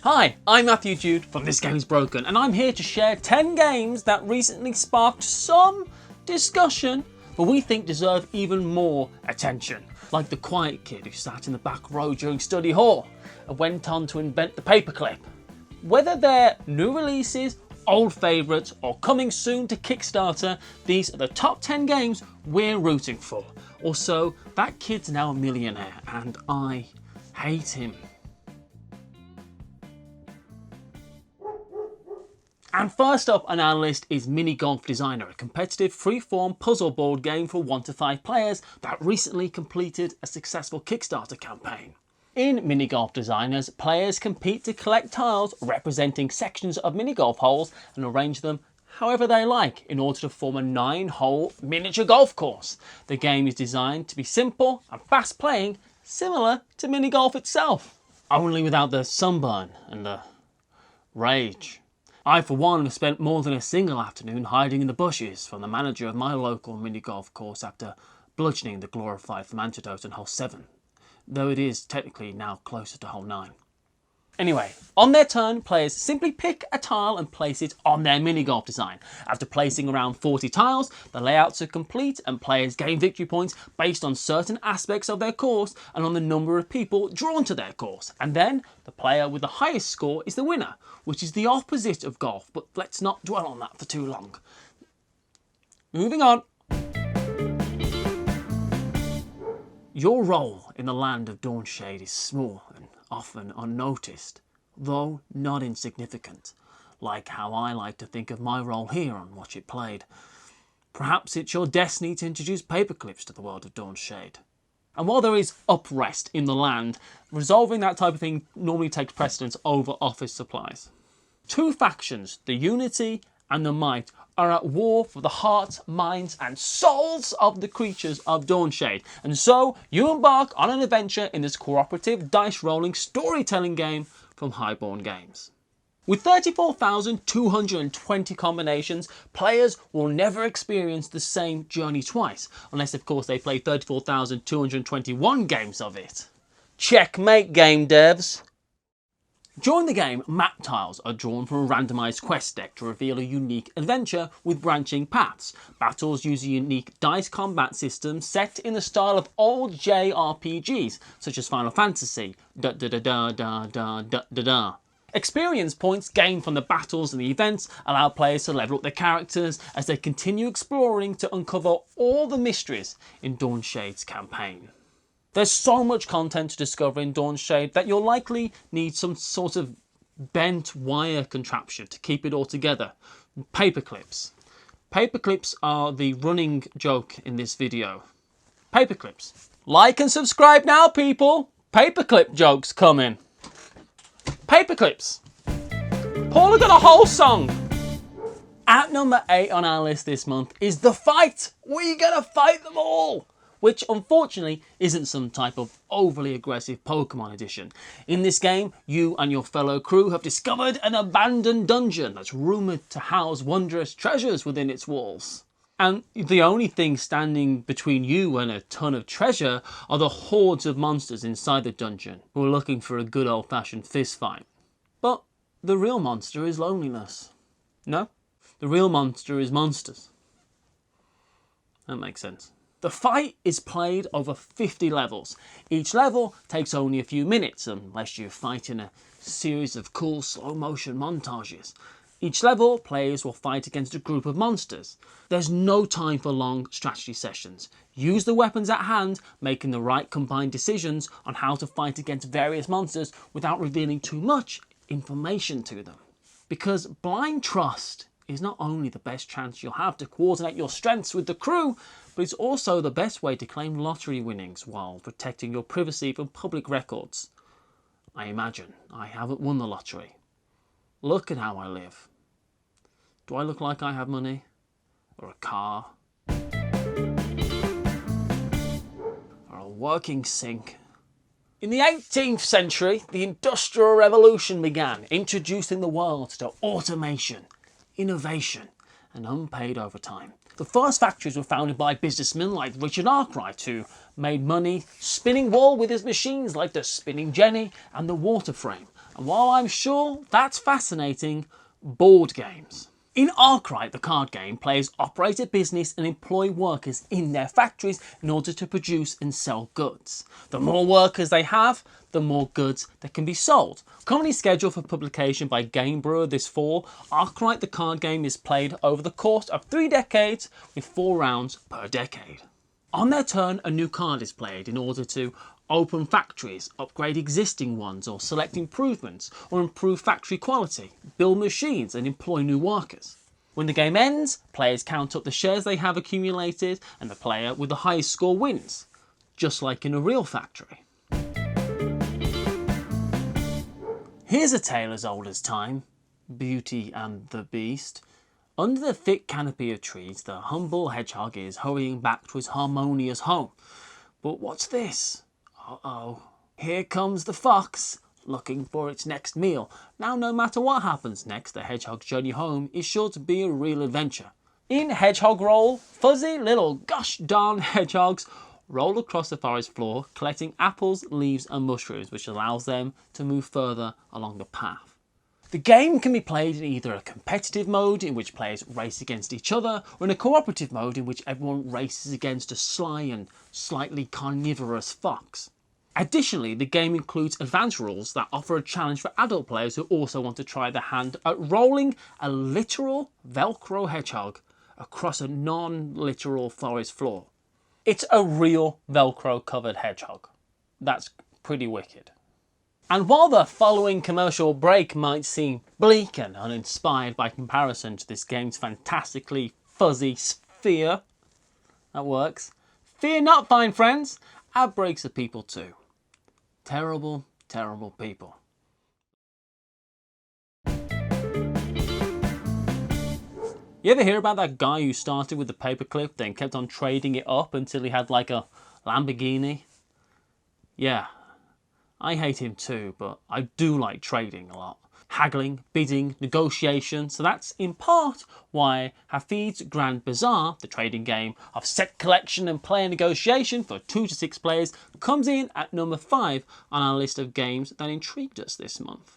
Hi, I'm Matthew Jude from This Game is Broken, and I'm here to share 10 games that recently sparked some discussion, but we think deserve even more attention. Like the quiet kid who sat in the back row during study hall and went on to invent the paperclip. Whether they're new releases, old favourites, or coming soon to Kickstarter, these are the top 10 games we're rooting for. Also, that kid's now a millionaire, and I hate him. And first up on our list is Minigolf Designer, a competitive free-form puzzle board game for 1 to 5 players that recently completed a successful Kickstarter campaign. In Minigolf Designers, players compete to collect tiles representing sections of minigolf holes and arrange them however they like in order to form a 9-hole miniature golf course. The game is designed to be simple and fast playing, similar to minigolf itself, only without the sunburn and the rage. I, for one, have spent more than a single afternoon hiding in the bushes from the manager of my local mini-golf course after bludgeoning the glorified Antidote on hole 7, though it is technically now closer to hole 9. Anyway, on their turn, players simply pick a tile and place it on their mini-golf design. After placing around 40 tiles, the layouts are complete and players gain victory points based on certain aspects of their course and on the number of people drawn to their course. And then, the player with the highest score is the winner, which is the opposite of golf, but let's not dwell on that for too long. Moving on. Your role in the land of Dawnshade is small and often unnoticed, though not insignificant, like how I like to think of my role here on Watch It Played. Perhaps it's your destiny to introduce paperclips to the world of Dawnshade. And while there is unrest in the land, resolving that type of thing normally takes precedence over office supplies. 2 factions, the Unity and the Might, are at war for the hearts, minds and souls of the creatures of Dawnshade. And so you embark on an adventure in this cooperative dice rolling storytelling game from Highborn Games. With 34,220 combinations, players will never experience the same journey twice, unless of course they play 34,221 games of it. Checkmate, game devs! During the game, map tiles are drawn from a randomised quest deck to reveal a unique adventure with branching paths. Battles use a unique dice combat system set in the style of old JRPGs, such as Final Fantasy. Experience points gained from the battles and the events allow players to level up their characters as they continue exploring to uncover all the mysteries in Dawnshade's campaign. There's so much content to discover in Dawnshade that you'll likely need some sort of bent wire contraption to keep it all together. Paperclips. Paperclips are the running joke in this video. Paperclips. Like and subscribe now, people! Paperclip jokes coming. Paperclips. Paula got a whole song! At number 8 on our list this month is The Fight! We gotta fight them all! Which unfortunately isn't some type of overly aggressive Pokemon edition. In this game, you and your fellow crew have discovered an abandoned dungeon that's rumoured to house wondrous treasures within its walls. And the only thing standing between you and a ton of treasure are the hordes of monsters inside the dungeon who are looking for a good old-fashioned fist fight. But the real monster is loneliness. No? The real monster is monsters. That makes sense. The Fight is played over 50 levels. Each level takes only a few minutes unless you fight in a series of cool slow motion montages. Each level, players will fight against a group of monsters. There's no time for long strategy sessions. Use the weapons at hand, making the right combined decisions on how to fight against various monsters without revealing too much information to them. Because blind trust is not only the best chance you'll have to coordinate your strengths with the crew, but it's also the best way to claim lottery winnings while protecting your privacy from public records. I imagine I haven't won the lottery. Look at how I live. Do I look like I have money? Or a car? Or a working sink? In the 18th century, the Industrial Revolution began, introducing the world to automation, innovation and unpaid overtime. The first factories were founded by businessmen like Richard Arkwright, who made money spinning wool with his machines like the spinning jenny and the water frame. And while I'm sure that's fascinating, board games. In Arkwright, the card game, players operate a business and employ workers in their factories in order to produce and sell goods. The more workers they have, the more goods that can be sold. Currently scheduled for publication by Game Brewer this fall, Arkwright the card game is played over the course of 3 decades with 4 rounds per decade. On their turn, a new card is played in order to open factories, upgrade existing ones, or select improvements, or improve factory quality, build machines and employ new workers. When the game ends, players count up the shares they have accumulated and the player with the highest score wins, just like in a real factory. Here's a tale as old as time, Beauty and the Beast. Under the thick canopy of trees, the humble hedgehog is hurrying back to his harmonious home. But what's this? Uh-oh. Here comes the fox, looking for its next meal. Now, no matter what happens next, the hedgehog's journey home is sure to be a real adventure. In Hedgehog Roll, fuzzy little gosh darn hedgehogs roll across the forest floor, collecting apples, leaves and mushrooms, which allows them to move further along the path. The game can be played in either a competitive mode, in which players race against each other, or in a cooperative mode, in which everyone races against a sly and slightly carnivorous fox. Additionally, the game includes advanced rules that offer a challenge for adult players who also want to try their hand at rolling a literal Velcro hedgehog across a non-literal forest floor. It's a real Velcro covered hedgehog. That's pretty wicked. And while the following commercial break might seem bleak and uninspired by comparison to this game's fantastically fuzzy sphere, that works, fear not, fine friends, ad breaks are people too. Terrible, terrible people. You ever hear about that guy who started with the paperclip, then kept on trading it up until he had like a Lamborghini? Yeah, I hate him too, but I do like trading a lot. Haggling, bidding, negotiation, so that's in part why Hafeez Grand Bazaar, the trading game of set collection and player negotiation for 2 to 6 players, comes in at number 5 on our list of games that intrigued us this month.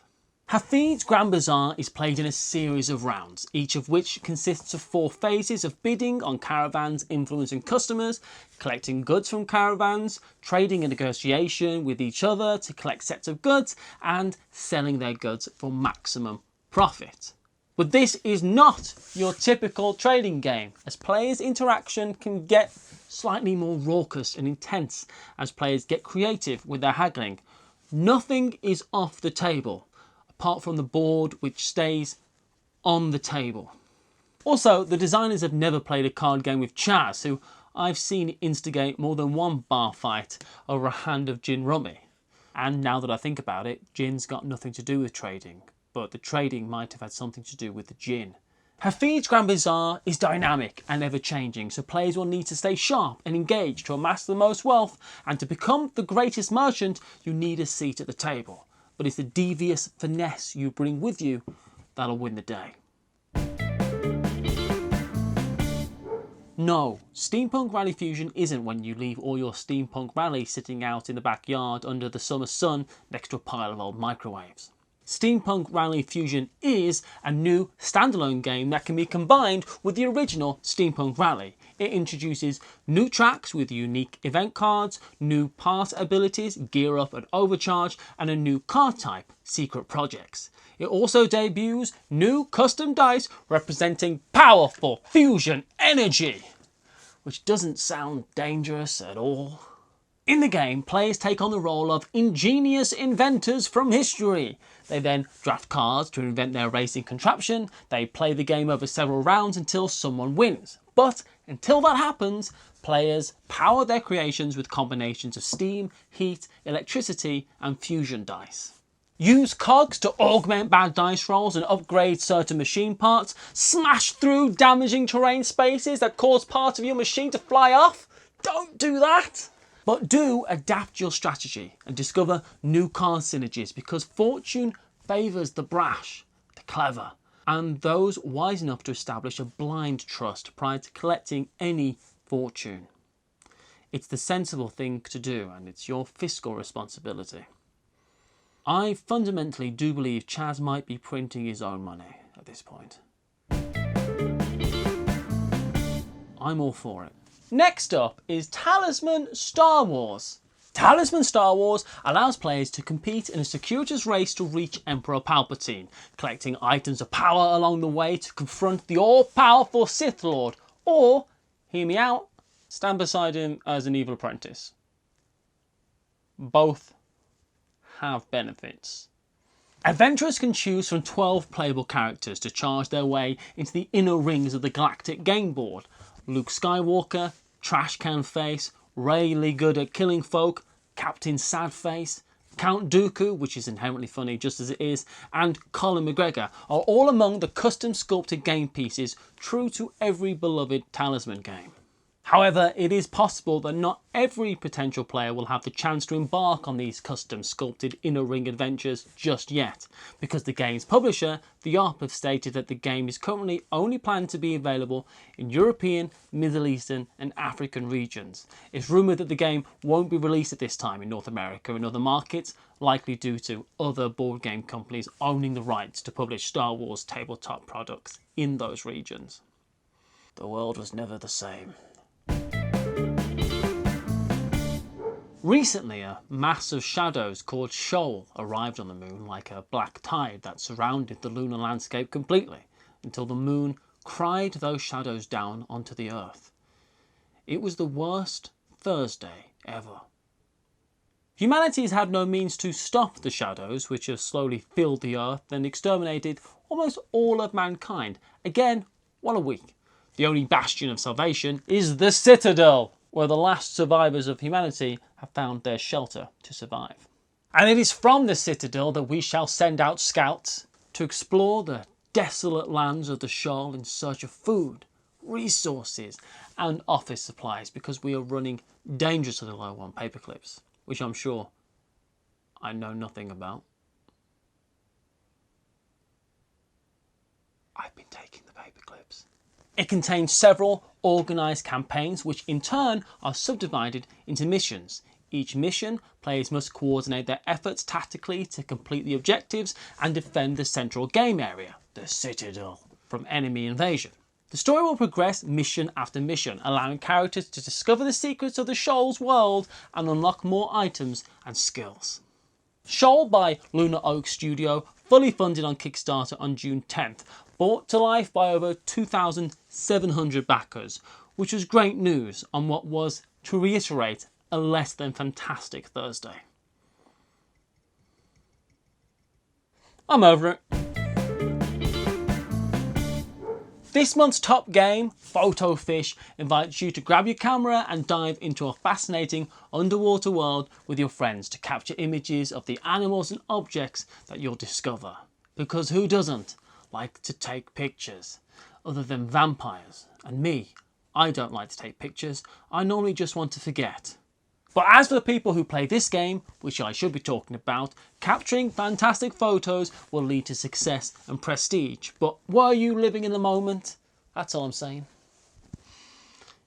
Hafeez Grand Bazaar is played in a series of rounds, each of which consists of 4 phases of bidding on caravans influencing customers, collecting goods from caravans, trading and negotiation with each other to collect sets of goods, and selling their goods for maximum profit. But this is not your typical trading game, as players' interaction can get slightly more raucous and intense as players get creative with their haggling. Nothing is off the table, apart from the board which stays on the table. Also, the designers have never played a card game with Chaz, who I've seen instigate more than one bar fight over a hand of gin rummy. And now that I think about it, gin's got nothing to do with trading, but the trading might have had something to do with the gin. Hafeez Grand Bazaar is dynamic and ever-changing, so players will need to stay sharp and engaged to amass the most wealth, and to become the greatest merchant, you need a seat at the table. But it's the devious finesse you bring with you that'll win the day. No, Steampunk Rally Fusion isn't when you leave all your Steampunk Rally sitting out in the backyard under the summer sun next to a pile of old microwaves. Steampunk Rally Fusion is a new standalone game that can be combined with the original Steampunk Rally. It introduces new tracks with unique event cards, new part abilities, Gear Up and Overcharge, and a new card type, Secret Projects. It also debuts new custom dice representing powerful fusion energy, which doesn't sound dangerous at all. In the game, players take on the role of ingenious inventors from history. They then draft cards to invent their racing contraption. They play the game over several rounds until someone wins. But until that happens, players power their creations with combinations of steam, heat, electricity, and fusion dice. Use cogs to augment bad dice rolls and upgrade certain machine parts. Smash through damaging terrain spaces that cause part of your machine to fly off. Don't do that! But do adapt your strategy and discover new card synergies, because fortune favours the brash, the clever, and those wise enough to establish a blind trust prior to collecting any fortune. It's the sensible thing to do, and it's your fiscal responsibility. I fundamentally do believe Chaz might be printing his own money at this point. I'm all for it. Next up is Talisman Star Wars. Talisman Star Wars allows players to compete in a circuitous race to reach Emperor Palpatine, collecting items of power along the way to confront the all-powerful Sith Lord, or, hear me out, stand beside him as an evil apprentice. Both have benefits. Adventurers can choose from 12 playable characters to charge their way into the inner rings of the galactic game board. Luke Skywalker, Trash Can Face, really good at killing folk, Captain Sad Face, Count Dooku, which is inherently funny just as it is, and Colin McGregor are all among the custom sculpted game pieces true to every beloved Talisman game. However, it is possible that not every potential player will have the chance to embark on these custom sculpted inner ring adventures just yet, because the game's publisher, The Op, have stated that the game is currently only planned to be available in European, Middle Eastern and African regions. It's rumoured that the game won't be released at this time in North America and other markets, likely due to other board game companies owning the rights to publish Star Wars tabletop products in those regions. The world was never the same. Recently, a mass of shadows called Shoal arrived on the moon like a black tide that surrounded the lunar landscape completely, until the moon cried those shadows down onto the Earth. It was the worst Thursday ever. Humanity has had no means to stop the shadows, which have slowly filled the Earth and exterminated almost all of mankind. Again, what a week. The only bastion of salvation is the Citadel, where the last survivors of humanity have found their shelter to survive. And it is from the Citadel that we shall send out scouts to explore the desolate lands of the Shoal in search of food, resources and office supplies, because we are running dangerously low on paperclips, which I'm sure I know nothing about. I've been taking the paperclips. It contains several organised campaigns which in turn are subdivided into missions. Each mission, players must coordinate their efforts tactically to complete the objectives and defend the central game area, the Citadel, from enemy invasion. The story will progress mission after mission, allowing characters to discover the secrets of the Shoal's world and unlock more items and skills. Shoal by Lunar Oak Studio, fully funded on Kickstarter on June 10th, brought to life by over 2,700 backers, which was great news on what was, to reiterate, a less than fantastic Thursday. I'm over it. This month's top game, Photo Fish, invites you to grab your camera and dive into a fascinating underwater world with your friends to capture images of the animals and objects that you'll discover. Because who doesn't like to take pictures? Other than vampires. And me, I don't like to take pictures. I normally just want to forget. But as for the people who play this game, which I should be talking about, capturing fantastic photos will lead to success and prestige. But were you living in the moment? That's all I'm saying.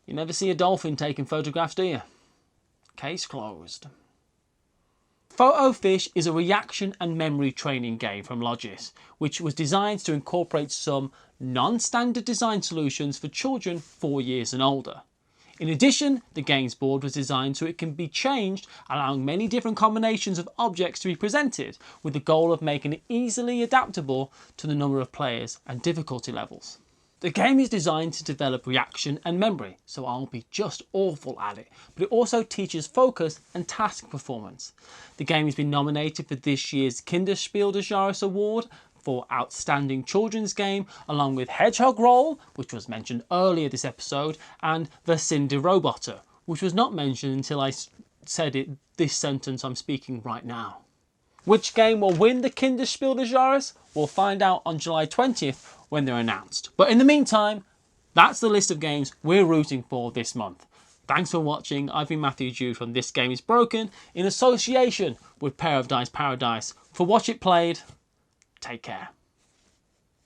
You never see a dolphin taking photographs, do you? Case closed. Photo Fish is a reaction and memory training game from Logis, which was designed to incorporate some non-standard design solutions for children 4 years and older. In addition, the game's board was designed so it can be changed, allowing many different combinations of objects to be presented, with the goal of making it easily adaptable to the number of players and difficulty levels. The game is designed to develop reaction and memory, so I'll be just awful at it, but it also teaches focus and task performance. The game has been nominated for this year's Kinderspiel des Jahres Award for Outstanding Children's Game, along with Hedgehog Roll, which was mentioned earlier this episode, and The Cindy Roboter, which was not mentioned until I said it this sentence I'm speaking right now. Which game will win the Kinderspiel des Jahres? We'll find out on July 20th when they're announced. But in the meantime, that's the list of games we're rooting for this month. Thanks for watching. I've been Matthew Jude from This Game Is Broken in association with Pair of Dice Paradise. For Watch It Played, take care.